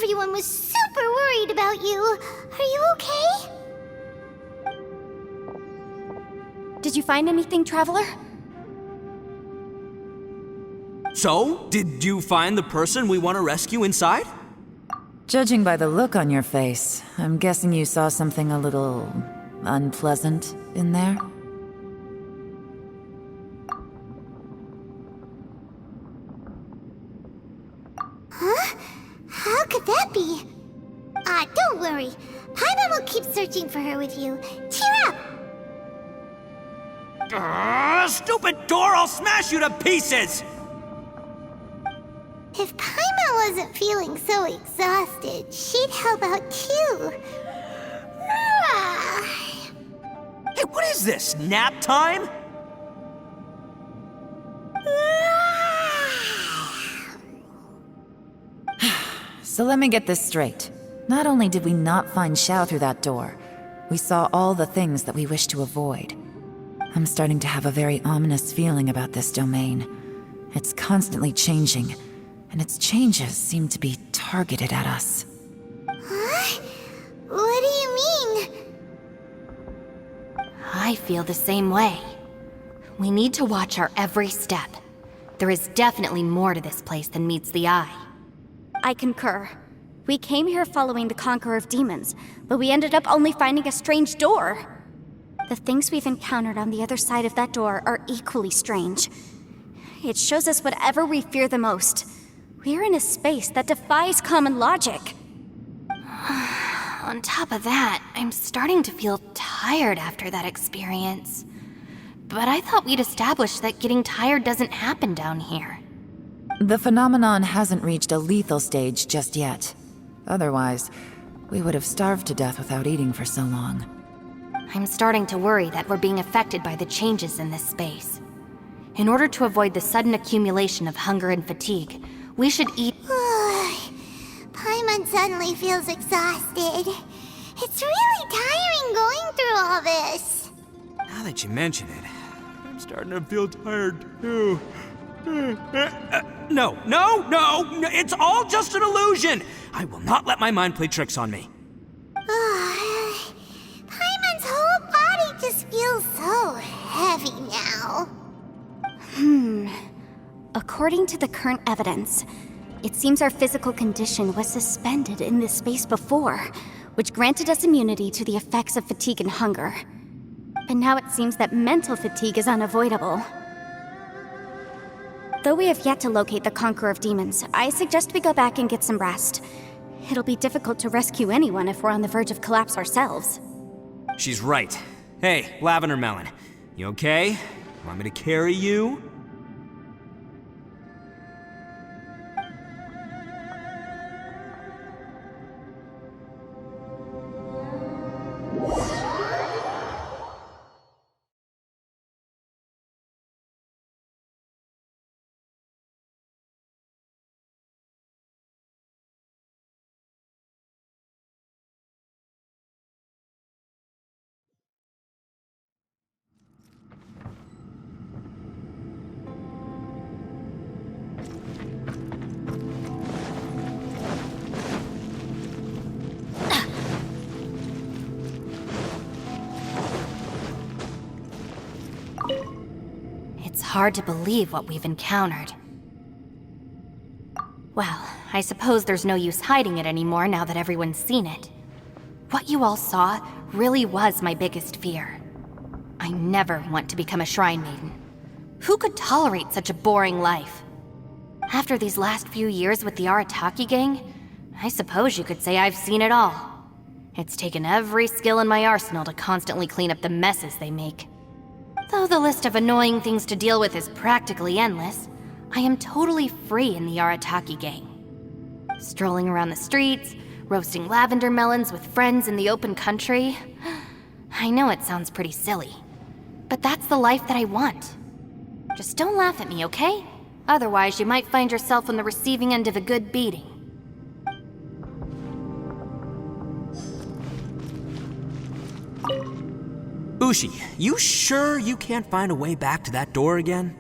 Everyone was super worried about you. Are you okay? Did you find anything, Traveler? So, did you find the person we want to rescue inside? Judging by the look on your face, I'm guessing you saw something a little unpleasant in there? Huh? How could that be? Don't worry. Paimon will keep searching for her with you. Cheer up! Stupid door! I'll smash you to pieces! If Paimon wasn't feeling so exhausted, she'd help out too. Hey, what is this? Nap time? So let me get this straight. Not only did we not find Xiao through that door, we saw all the things that we wish to avoid. I'm starting to have a very ominous feeling about this domain. It's constantly changing, and its changes seem to be targeted at us. Huh? What do you mean? I feel the same way. We need to watch our every step. There is definitely more to this place than meets the eye. I concur. We came here following the Conqueror of Demons, but we ended up only finding a strange door. The things we've encountered on the other side of that door are equally strange. It shows us whatever we fear the most. We're in a space that defies common logic. On top of that, I'm starting to feel tired after that experience. But I thought we'd established that getting tired doesn't happen down here. The phenomenon hasn't reached a lethal stage just yet. Otherwise, we would have starved to death without eating for so long. I'm starting to worry that we're being affected by the changes in this space. In order to avoid the sudden accumulation of hunger and fatigue, we should eat— Paimon suddenly feels exhausted. It's really tiring going through all this. Now that you mention it, I'm starting to feel tired too. No, it's all just an illusion! I will not let my mind play tricks on me. Paimon's whole body just feels so heavy now. According to the current evidence, it seems our physical condition was suspended in this space before, which granted us immunity to the effects of fatigue and hunger. But now it seems that mental fatigue is unavoidable. Though we have yet to locate the Conqueror of Demons, I suggest we go back and get some rest. It'll be difficult to rescue anyone if we're on the verge of collapse ourselves. She's right. Hey, Lavender Melon, you okay? Want me to carry you? It's hard to believe what we've encountered. Well, I suppose there's no use hiding it anymore now that everyone's seen it. What you all saw really was my biggest fear. I never want to become a Shrine Maiden. Who could tolerate such a boring life? After these last few years with the Arataki gang, I suppose you could say I've seen it all. It's taken every skill in my arsenal to constantly clean up the messes they make. Though the list of annoying things to deal with is practically endless, I am totally free in the Arataki gang. Strolling around the streets, roasting lavender melons with friends in the open country. I know it sounds pretty silly, but that's the life that I want. Just don't laugh at me, okay? Otherwise, you might find yourself on the receiving end of a good beating. Ushi, you sure you can't find a way back to that door again?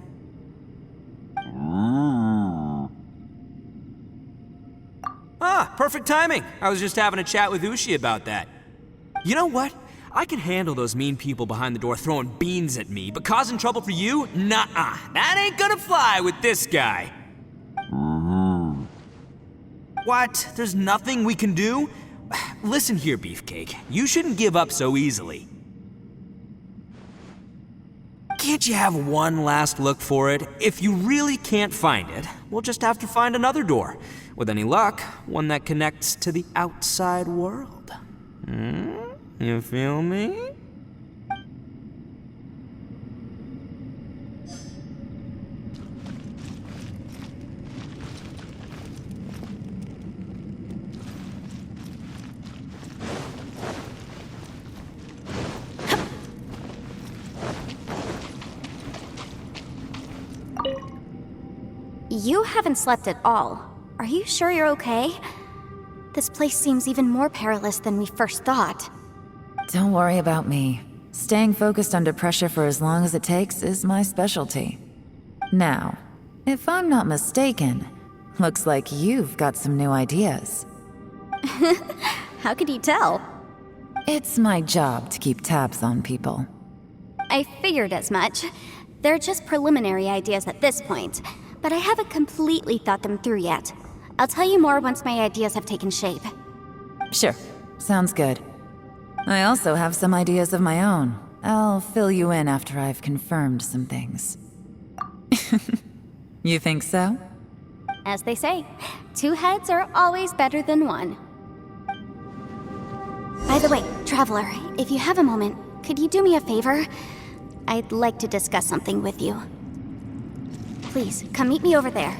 Ah, perfect timing. I was just having a chat with Ushi about that. You know what? I can handle those mean people behind the door throwing beans at me, but causing trouble for you? Nuh-uh. That ain't gonna fly with this guy. What? There's nothing we can do? Listen here, Beefcake. You shouldn't give up so easily. Can't you have one last look for it? If you really can't find it, we'll just have to find another door. With any luck, one that connects to the outside world. You feel me? You haven't slept at all. Are you sure you're okay? This place seems even more perilous than we first thought. Don't worry about me. Staying focused under pressure for as long as it takes is my specialty. Now, if I'm not mistaken, looks like you've got some new ideas. How could you tell? It's my job to keep tabs on people. I figured as much. They're just preliminary ideas at this point, but I haven't completely thought them through yet. I'll tell you more once my ideas have taken shape. Sure, sounds good. I also have some ideas of my own. I'll fill you in after I've confirmed some things. You think so? As they say, two heads are always better than one. By the way, Traveler, if you have a moment, could you do me a favor? I'd like to discuss something with you. Please, come meet me over there.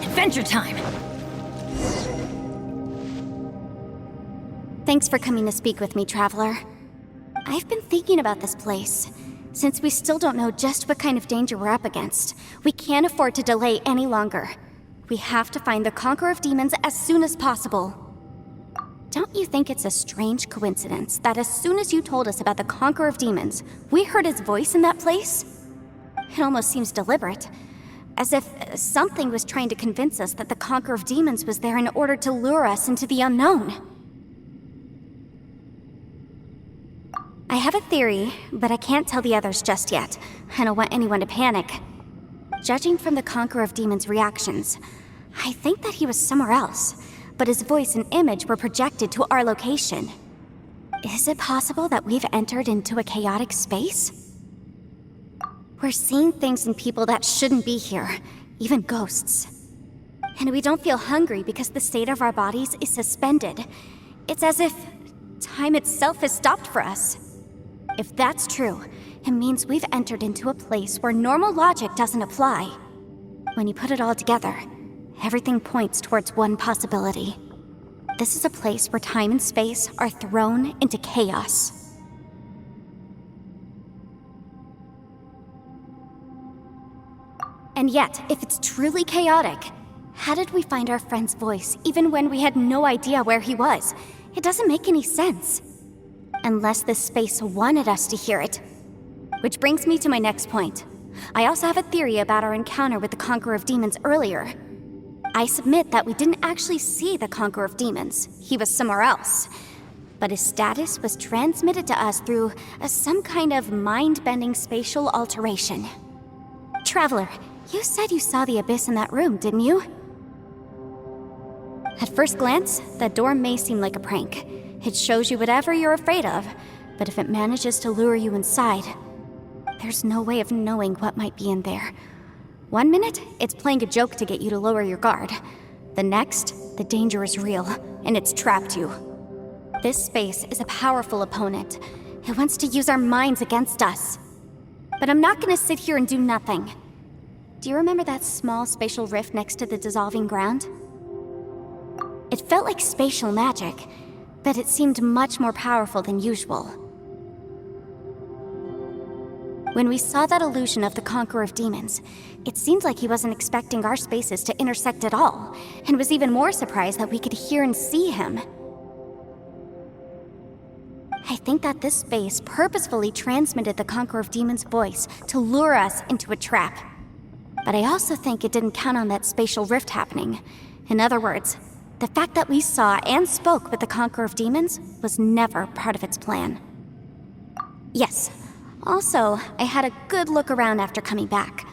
Adventure time! Thanks for coming to speak with me, Traveler. I've been thinking about this place. Since we still don't know just what kind of danger we're up against, we can't afford to delay any longer. We have to find the Conqueror of Demons as soon as possible. Don't you think it's a strange coincidence that as soon as you told us about the Conqueror of Demons, we heard his voice in that place? It almost seems deliberate. As if something was trying to convince us that the Conqueror of Demons was there in order to lure us into the unknown. I have a theory, but I can't tell the others just yet. I don't want anyone to panic. Judging from the Conqueror of Demons' reactions, I think that he was somewhere else, but his voice and image were projected to our location. Is it possible that we've entered into a chaotic space? We're seeing things in people that shouldn't be here, even ghosts. And we don't feel hungry because the state of our bodies is suspended. It's as if time itself has stopped for us. If that's true, it means we've entered into a place where normal logic doesn't apply. When you put it all together, everything points towards one possibility. This is a place where time and space are thrown into chaos. And yet, if it's truly chaotic, how did we find our friend's voice even when we had no idea where he was? It doesn't make any sense. Unless this space wanted us to hear it. Which brings me to my next point. I also have a theory about our encounter with the Conqueror of Demons earlier. I submit that we didn't actually see the Conqueror of Demons. He was somewhere else. But his status was transmitted to us through some kind of mind-bending spatial alteration. Traveler, you said you saw the abyss in that room, didn't you? At first glance, that door may seem like a prank. It shows you whatever you're afraid of, but if it manages to lure you inside, there's no way of knowing what might be in there. One minute, it's playing a joke to get you to lower your guard. The next, the danger is real, and it's trapped you. This space is a powerful opponent. It wants to use our minds against us. But I'm not gonna sit here and do nothing. Do you remember that small spatial rift next to the dissolving ground? It felt like spatial magic, but it seemed much more powerful than usual. When we saw that illusion of the Conqueror of Demons, it seemed like he wasn't expecting our spaces to intersect at all, and was even more surprised that we could hear and see him. I think that this space purposefully transmitted the Conqueror of Demons' voice to lure us into a trap. But I also think it didn't count on that spatial rift happening. In other words, the fact that we saw and spoke with the Conqueror of Demons was never part of its plan. Yes. Also, I had a good look around after coming back.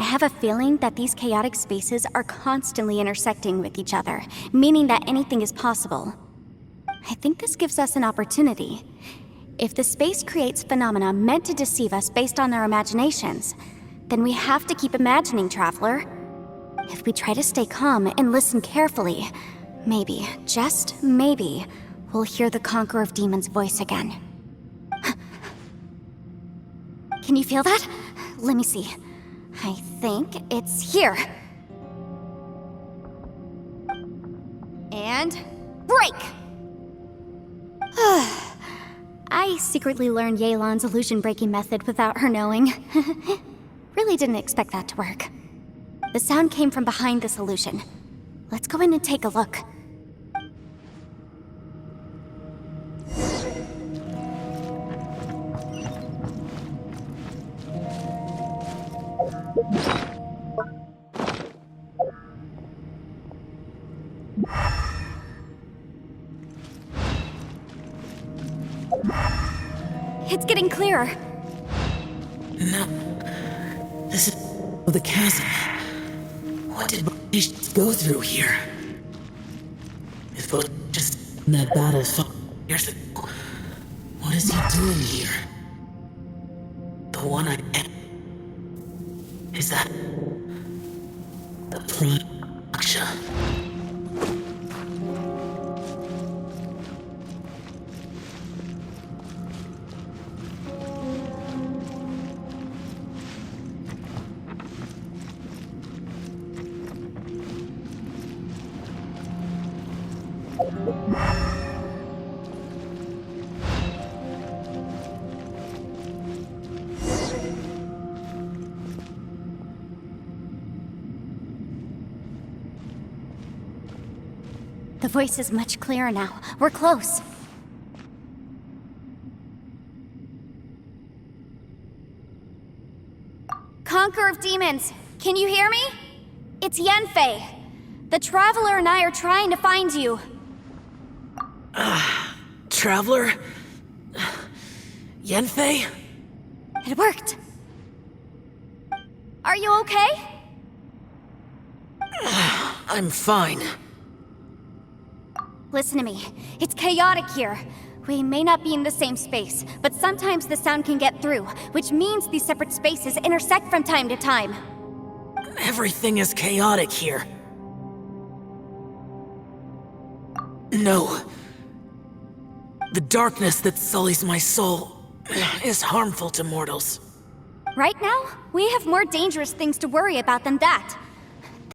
I have a feeling that these chaotic spaces are constantly intersecting with each other, meaning that anything is possible. I think this gives us an opportunity. If the space creates phenomena meant to deceive us based on our imaginations, then we have to keep imagining, Traveler. If we try to stay calm and listen carefully, maybe, just maybe, we'll hear the Conqueror of Demons' voice again. Can you feel that? Let me see. I think it's here. And break! I secretly learned Yelan's illusion-breaking method without her knowing. Really didn't expect that to work. The sound came from behind this illusion. Let's go in and take a look. It's getting clearer. No. This is the chasm. What did Baelish go through here? If Baelish just in that battle fought years ago, what is he doing here? The one I am. Is that the Prime Aksha? The voice is much clearer now. We're close. Conqueror of Demons, can you hear me? It's Yanfei. The Traveler and I are trying to find you. Traveler? Yanfei? It worked. Are you okay? I'm fine. Listen to me. It's chaotic here. We may not be in the same space, but sometimes the sound can get through, which means these separate spaces intersect from time to time. Everything is chaotic here. No. The darkness that sullies my soul is harmful to mortals. Right now, we have more dangerous things to worry about than that.